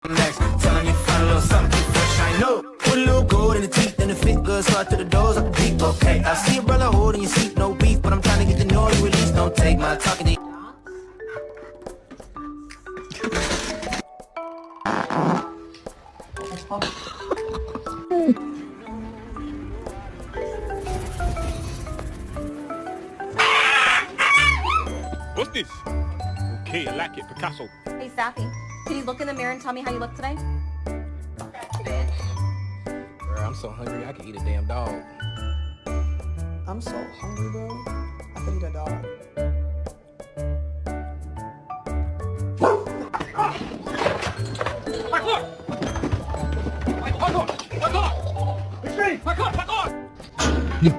next. Telling you find a little something fresh, I know. Put a little gold in the teeth and the fit good, start to the doors up deep. Okay, I see a brother holding your seat, no beef, but I'm trying to get the noise released. Don't take my talking to What's this? Okay, I like it. Picasso. Hey, Sappy, can you look in the mirror and tell me how you look today? Bro, I'm so hungry I can eat a damn dog. I'm so hungry, bro.